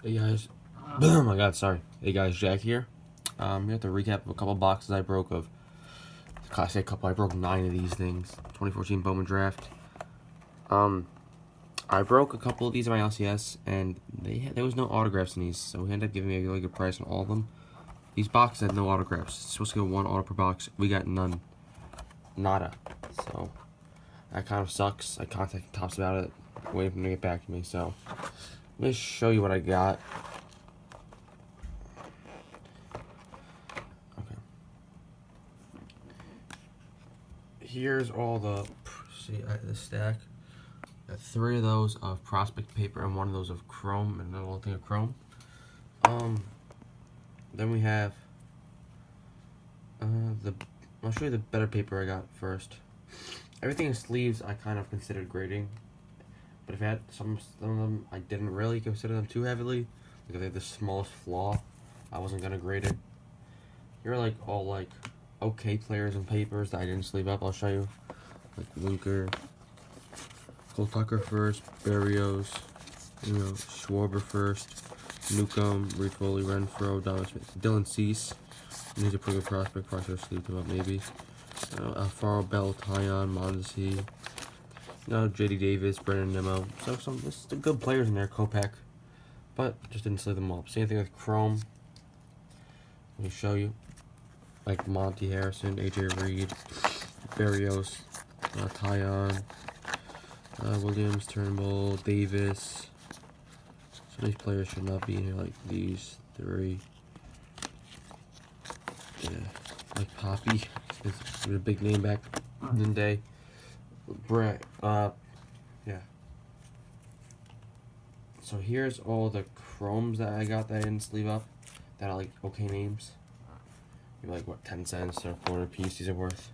Hey guys, oh my god, sorry. Hey guys, Jack here. We have to recap of a couple boxes I broke of. I say a couple. I broke 9 of these things. 2014 Bowman draft. I broke a couple of these in my LCS, and there was no autographs in these, so he ended up giving me a really good price on all of them. These boxes had no autographs. It's supposed to get 1 auto per box. We got none, nada. So that kind of sucks. I contacted Topps about it, waiting for them to get back to me. So let me show you what I got. Here's all the stack. Got 3 of those of prospect paper and 1 of those of chrome and another little thing of chrome. Then we have I'll show you the better paper I got first. Everything in sleeves I kind of considered grading, but if I had some of them I didn't really consider them too heavily because they have the smallest flaw. I wasn't gonna grade it. Here are all okay players and papers that I didn't sleeve up. I'll show you, like Winker, Cole Tucker first, Berrios, Schwarber first, Newcomb, Reed Foley, Renfro, Donovan Smith, Dylan Cease. He's a pretty good prospect. Probably should have sleeved him up maybe. Alfaro Bell, Tyon, Mondesi, J.D. Davis, Brennan Nimmo. So some good players in there. Kopech, but just didn't sleeve them up. Same thing with Chrome. Let me show you. Like Monty Harrison, AJ Reed, Berrios, Tyon, Williams, Turnbull, Davis. Some of these players should not be in here, like these 3. Yeah, like Poppy. It's a big name back in the day. Brett, yeah. So here's all the chromes that I got that I didn't sleeve up. That are like okay names. Maybe like what, 10 cents or a quarter piece these are worth.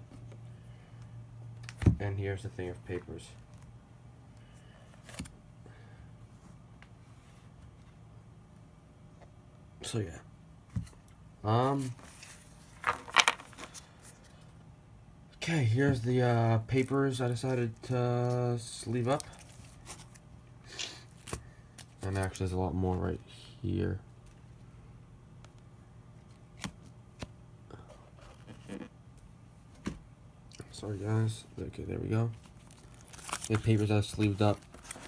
And here's the thing of papers. So yeah. Okay, here's the papers I decided to sleeve up. And actually there's a lot more right here. Sorry guys. Okay, there we go. The papers I sleeved up.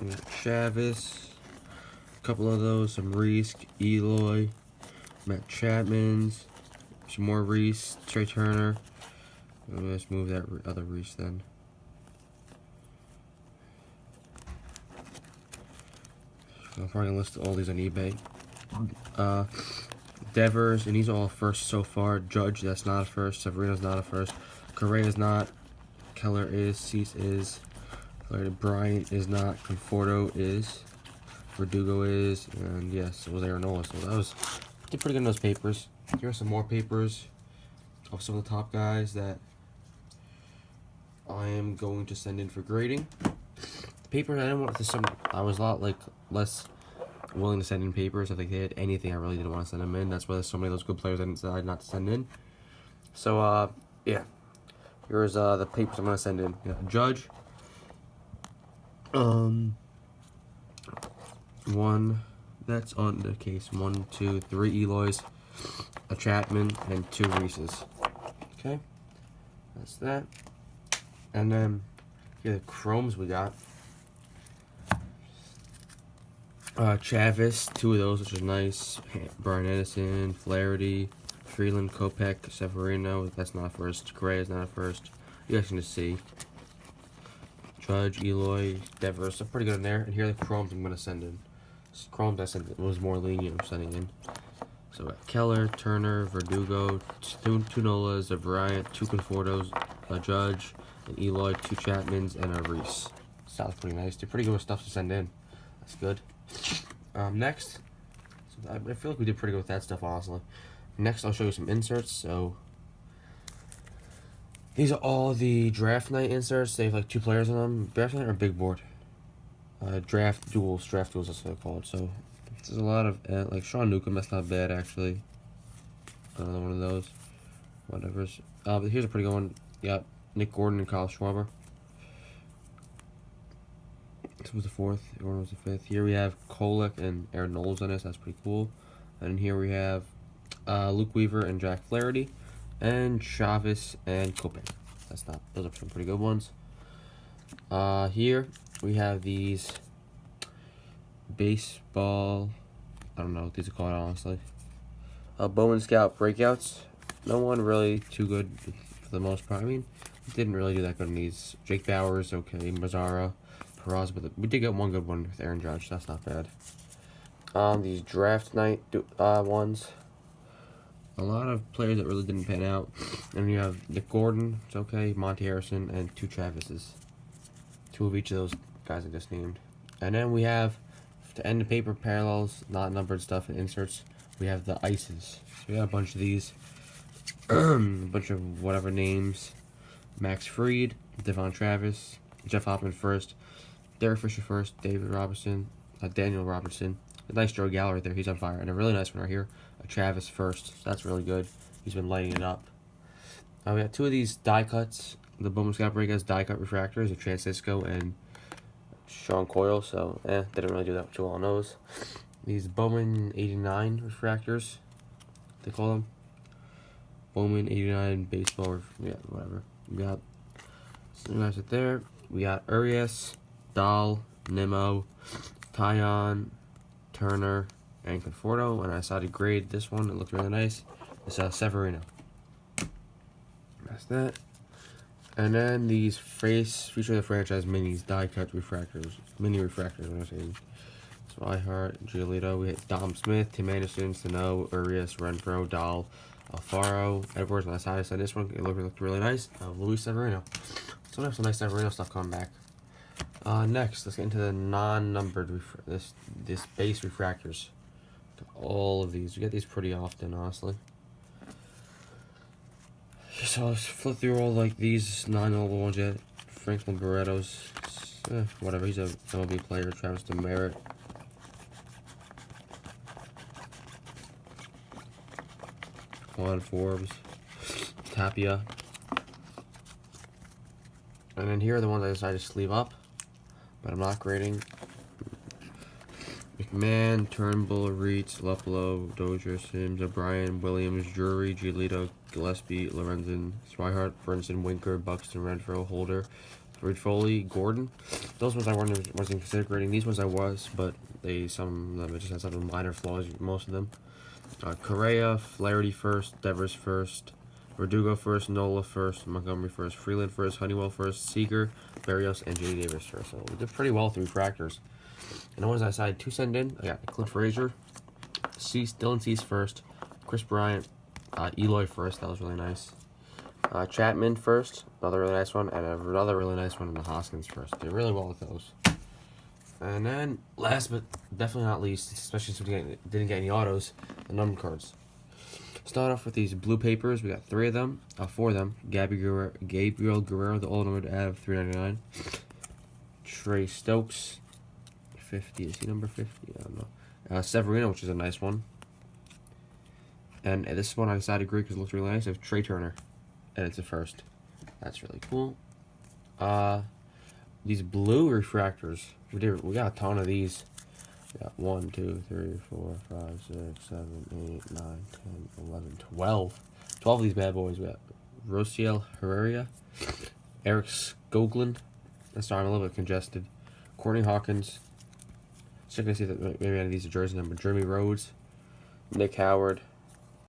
We got Chavis, a couple of those, some Reese, Eloy, Matt Chapman's, some more Reese, Trey Turner. Let's move that other Reese then. I'm probably gonna list all these on eBay. Devers, and these are all first so far. Judge, that's not a first. Severino's not a first. Correa's not. Keller is. Cease is. Bryant is not. Conforto is. Verdugo is. And yes, it was Aaronola. So did pretty good in those papers. Here are some more papers of some of the top guys that I am going to send in for grading. Papers I didn't want to send. I was a lot less willing to send in papers. If they had anything, I really didn't want to send them in. That's why there's so many of those good players I decided not to send in. So yeah, here's the papers I'm gonna send in. Judge. One that's on the case. 1, 2, 3 Eloys, a Chapman, and 2 Reeses. Okay, that's that. And then here are the chromes we got. Chavis, 2 of those, which is nice. Brian Edison, Flaherty, Freeland, Kopech, Severino. That's not a first. Gray is not a first. You guys can just see. Judge, Eloy, Devers. They're pretty good in there. And here are the chromes I'm gonna send in. Chromes I said was more lenient. I'm sending in. So Keller, Turner, Verdugo, 2 Nolas, a Bryant, 2 Confortos, a Judge, an Eloy, 2 Chapmans, and a Reese. Sounds pretty nice. They're pretty good with stuff to send in. That's good. Next, so I feel like we did pretty good with that stuff, honestly. Next, I'll show you some inserts. So these are all the draft night inserts. They have like 2 players on them. Draft night or big board? Draft duels, that's what they're called. So there's a lot of like Sean Newcomb. That's not bad actually. Another one of those. Whatever's. But here's a pretty good one. Yep, Nick Gordon and Kyle Schwarber. This was the 4th. One was the 5th. Here we have Kolek and Aaron Knowles on this. That's pretty cool. And here we have Luke Weaver and Jack Flaherty, and Chavez and Kopech. Those are some pretty good ones. Here we have these baseball. I don't know what these are called, honestly. Bowman Scout breakouts. No one really too good for the most part. I mean, didn't really do that good in these. Jake Bauers, okay. Mazzara, Peraza, but we did get one good one with Aaron Judge. That's not bad. These draft night ones. A lot of players that really didn't pan out. And you have Nick Gordon, it's okay, Monty Harrison, and 2 Travises. 2 of each of those guys I just named. And then we have, to end the paper parallels, not numbered stuff and inserts, we have the ices. So we got a bunch of these. A bunch of whatever names. Max Fried, Devon Travis, Jeff Hoffman first, Derek Fisher first, David Robertson, Daniel Robertson. A nice Joe Gallo right there, he's on fire. And a really nice one right here, Travis first. So that's really good. He's been lighting it up. We got 2 of these die cuts. The Bowman Scout Breakouts die cut refractors of Francisco and Sean Coyle. So, didn't really do that too well on those. These Bowman 89 refractors, they call them. Bowman 89 baseball, whatever. We got some guys right there. We got Urias, Dahl, Nimmo, Tyon, Turner, and Conforto. And I decided to grade this one. It looked really nice. It's Severino. That's that. And then these Future of the Franchise minis, die cut refractors. Mini refractors, I'm saying. Swihart, Giolito. We had Dom Smith, Tim Anderson, Sano, Urias, Renfro, Dahl, Alfaro, Edwards. And I decided to send this one. It looked really nice. Luis Severino. So we have some nice Severino stuff coming back. Next, let's get into the non-numbered this base refractors. All of these, we get these pretty often, honestly. So let's flip through all like these non-notable ones yet. Franklin Barretto's, whatever. He's a MLB player. Travis DeMeritt. Juan Forbes, Tapia. And then here are the ones I decided to sleeve up, but I'm not grading. McMahon, Turnbull, Reitz, Luplow, Dozier, Sims, O'Brien, Williams, Drury, Giolito, Gillespie, Lorenzen, Swihart, Burnson, Winker, Buxton, Renfro, Holder, Reed Foley, Gordon. Those ones I wasn't considered grading. These ones I was, but some of them just had some minor flaws, most of them. Correa, Flaherty first, Devers first, Verdugo first, Nola first, Montgomery first, Freeland first, Honeywell first, Seager, Barrios, and J. Davis first. So we did pretty well with refractors. And the ones I decided to send in, I got Cliff Frazier, Dylan Cease first, Chris Bryant, Eloy first. That was really nice. Chapman first, another really nice one, and another really nice one in the Hoskins first. Did really well with those. And then, last but definitely not least, especially since we didn't get any autos, the number cards. Start off with these blue papers. We got 4 of them. Gabriel Guerrero, the old number out of 399. Trey Stokes, 50. Is he number 50? I don't know. Severino, which is a nice one. And this one I decided to grade because it looks really nice. Of Trey Turner, and it's a first. That's really cool. These blue refractors. We got a ton of these. We got 1, 2, 3, 4, 5, 6, 7, 8, 9, 10, 11, 12. 12 of these bad boys. We got Rosiel Herrera, Eric Skoglund. Sorry, I'm a little bit congested. Courtney Hawkins. Checking to see that maybe any of these are jersey number. Jeremy Rhodes, Nick Howard,